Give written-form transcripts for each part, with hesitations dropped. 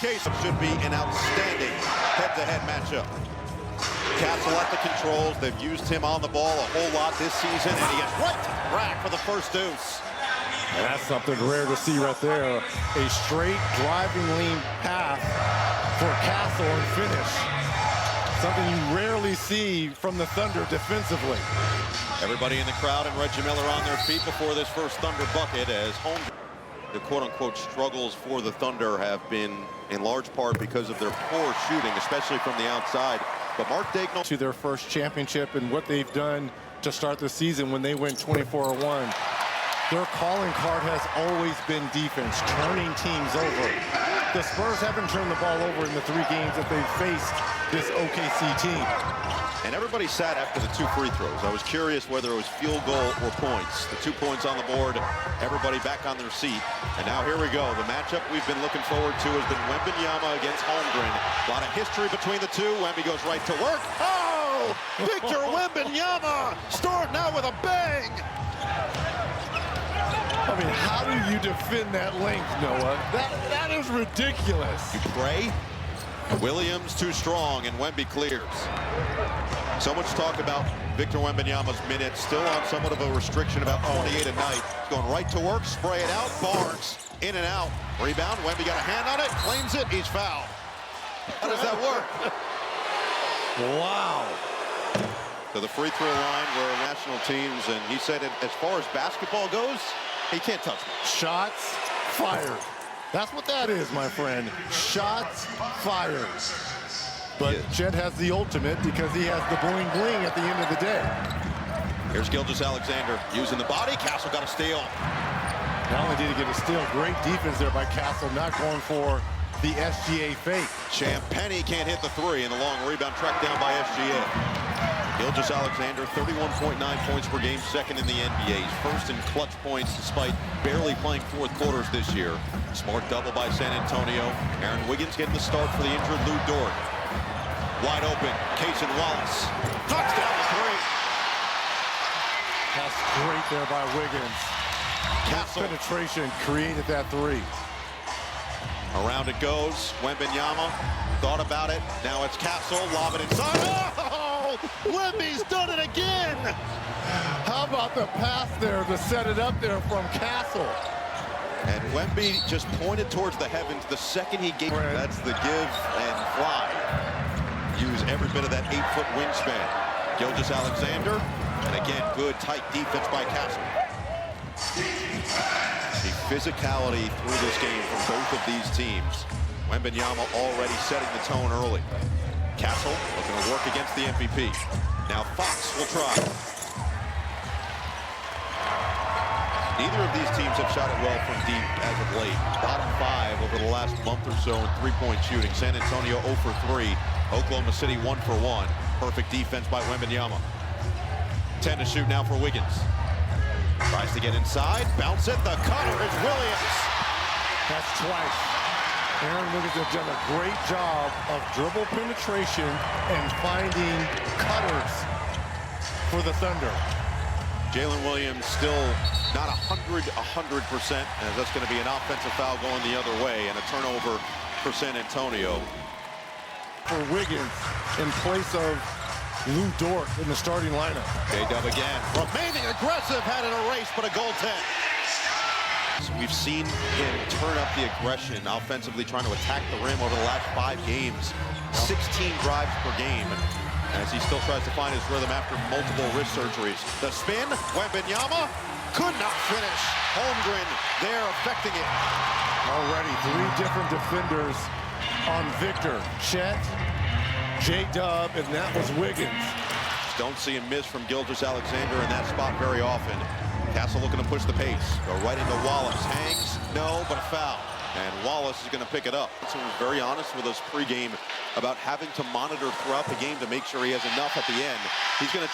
case, it should be an outstanding head-to-head matchup. Castle at the controls. They've used him on the ball a whole lot this season, and he gets right to the rack for the first deuce. And that's something rare to see right there. A straight driving lane path for Castle and finish. Something you rarely see from the Thunder defensively. Everybody in the crowd and Reggie Miller on their feet before this first Thunder bucket, as Holmgren. The quote-unquote struggles for the Thunder have been in large part because of their poor shooting, especially from the outside. But Mark Daigneault to their first championship and what they've done to start the season when they went 24-1. Their calling card has always been defense, turning teams over. The Spurs haven't turned the ball over in the 3 games that they've faced this OKC team. And everybody sat after the 2 free throws. I was curious whether it was field goal or points. The 2 points on the board, everybody back on their seat. And now here we go. The matchup we've been looking forward to has been Wemby against Holmgren. A lot of history between the two. Wemby goes right to work. Oh! Victor Wembanyama starting out with a bang! I mean, how do you defend that length, Noah? That is ridiculous. You pray. Williams too strong, and Wemby clears. So much talk about Victor Wembanyama's minutes, still on somewhat of a restriction, about 28 a night. Going right to work, spray it out, Barnes in and out. Rebound, Wemby got a hand on it, claims it, he's fouled. How does that work? Wow. To the free throw line where national teams, and he said as far as basketball goes, he can't touch me. Shots fired. That's what that is, my friend. Shots fired. But Chet has the ultimate because he has the bling bling at the end of the day. Here's Gilgeous-Alexander using the body. Castle got a steal. Not only did he get a steal, great defense there by Castle, not going for the SGA fake. Champagnie can't hit the 3, and the long rebound tracked down by SGA. Gilgeous-Alexander, 31.9 points per game, second in the NBA. He's first in clutch points despite barely playing 4th quarters this year. Smart double by San Antonio. Aaron Wiggins getting the start for the injured Lou Dort. Wide open, Cason Wallace. Knocks down the 3. That's great there by Wiggins. Castle. Penetration created that 3. Around it goes. Wembanyama thought about it. Now it's Castle. Lob it inside. Oh! Wemby's done it again! How about the pass there to set it up there from Castle? And Wemby just pointed towards the heavens the second he gave. That's the give and fly. Use every bit of that 8-foot wingspan. Gilgeous-Alexander. And again, good tight defense by Castle. The physicality through this game from both of these teams. Wembanyama already setting the tone early. Castle looking to work against the MVP. Now Fox will try. Neither of these teams have shot it well from deep as of late. Bottom 5 over the last month or so in 3-point shooting. San Antonio 0 for 3. Oklahoma City 1 for 1. Perfect defense by Wembanyama. 10 to shoot now for Wiggins. Tries to get inside, bounce it, the cutter is Williams. That's twice. Aaron Wiggins has done a great job of dribble penetration and finding cutters for the Thunder. Jalen Williams still not 100%, as that's going to be an offensive foul going the other way and a turnover for San Antonio. For Wiggins in place of Lou Dort in the starting lineup. J-Dub again, remaining aggressive, had it erased, but a goaltend. So we've seen him turn up the aggression offensively, trying to attack the rim over the last 5 games. 16 drives per game, as he still tries to find his rhythm after multiple wrist surgeries. The spin, Wembanyama could not finish. Holmgren there affecting it. Already 3 different defenders on Victor. Chet, J-Dub, and that was Wiggins. Don't see him miss from Gilgeous-Alexander in that spot very often. Castle looking to push the pace. Go right into Wallace. Hangs, no, but a foul. And Wallace is going to pick it up. So he was very honest with us pregame about having to monitor throughout the game to make sure he has enough at the end. He's going to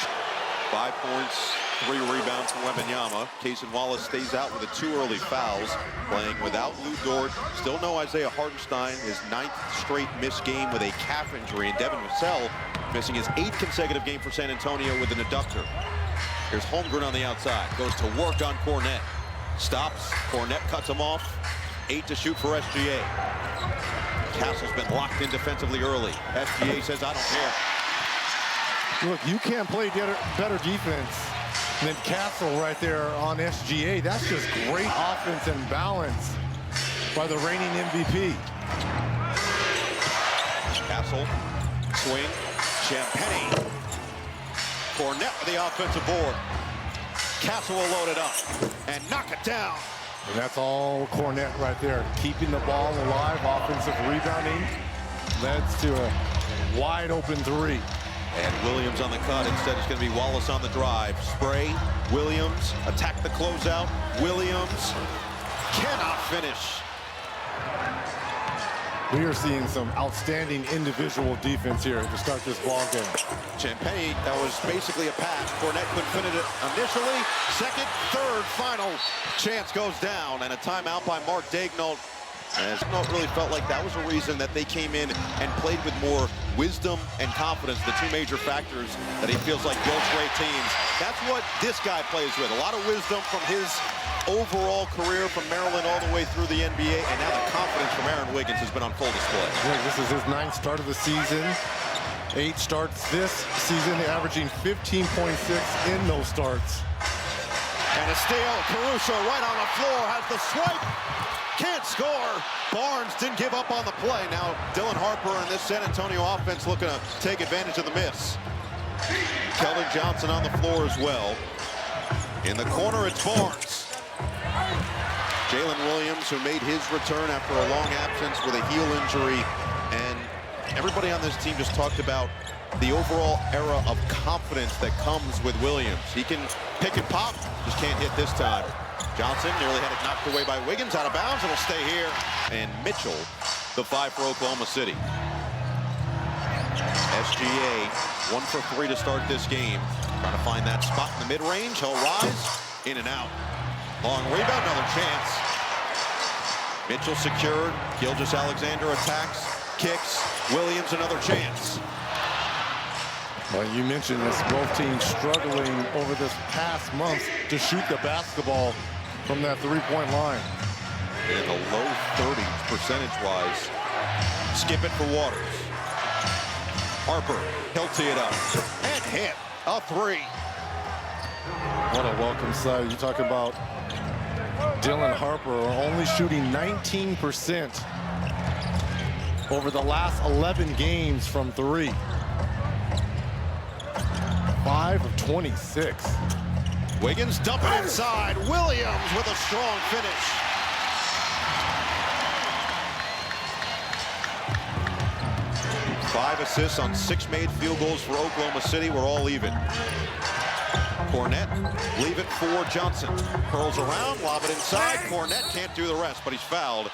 5 points, 3 rebounds from Wembanyama. Cason Wallace stays out with the 2 early fouls, playing without Lou Dort. Still no Isaiah Hartenstein, his 9th straight missed game with a calf injury. And Devin Vassell missing his 8th consecutive game for San Antonio with an adductor. Here's Holmgren on the outside, goes to work on Cornette. Stops, Cornette cuts him off. 8 to shoot for SGA. Castle's been locked in defensively early. SGA says, I don't care. Look, you can't play better defense than Castle right there on SGA. That's just great offense and balance by the reigning MVP. Castle, swing, Champagnie. Fournette with the offensive board. Castle will load it up and knock it down. And that's all Cornette right there, keeping the ball alive. Offensive rebounding leads to a wide open three. And Williams on the cut. Instead, it's going to be Wallace on the drive. Spray, Williams, attack the closeout. Williams cannot finish. We are seeing some outstanding individual defense here to start this ball game. Champagnie, that was basically a pass. Fournette couldn't finish it initially. Second, third, final chance goes down. And a timeout by Mark Daignault. As Daignault really felt like that was a reason that they came in and played with more wisdom and confidence, the two major factors that he feels like builds great teams. That's what this guy plays with. A lot of wisdom from his overall career from Maryland all the way through the NBA, and now the confidence from Aaron Wiggins has been on full display. Yeah, this is his 9th start of the season. 8 starts this season, averaging 15.6 in those starts. And a steal. Caruso right on the floor, has the swipe. Can't score. Barnes didn't give up on the play. Now Dylan Harper and this San Antonio offense looking to take advantage of the miss. Keldon Johnson on the floor as well. In the corner, it's Barnes. Jalen Williams, who made his return after a long absence with a heel injury. And everybody on this team just talked about the overall era of confidence that comes with Williams. He can pick and pop, just can't hit this time. Johnson nearly had it knocked away by Wiggins, out of bounds. It'll stay here. And Mitchell, the 5 for Oklahoma City. SGA, 1 for 3 to start this game. Trying to find that spot in the mid-range. He'll rise, in and out. Long rebound, another chance. Mitchell secured. Gilgeous-Alexander attacks, kicks. Williams, another chance. Well, you mentioned this, both teams struggling over this past month to shoot the basketball from that three-point line. In the low 30s percentage-wise. Skip it for Waters. Harper, he'll tee it up. And hit a 3. What a welcome sight. You talk about Dylan Harper only shooting 19% over the last 11 games from 3. 5 of 26. Wiggins dumping inside. Williams with a strong finish. Five assists on 6 made field goals for Oklahoma City. We're all even. Cornette, leave it for Johnson. Curls around, lob it inside. Cornette can't do the rest, but he's fouled.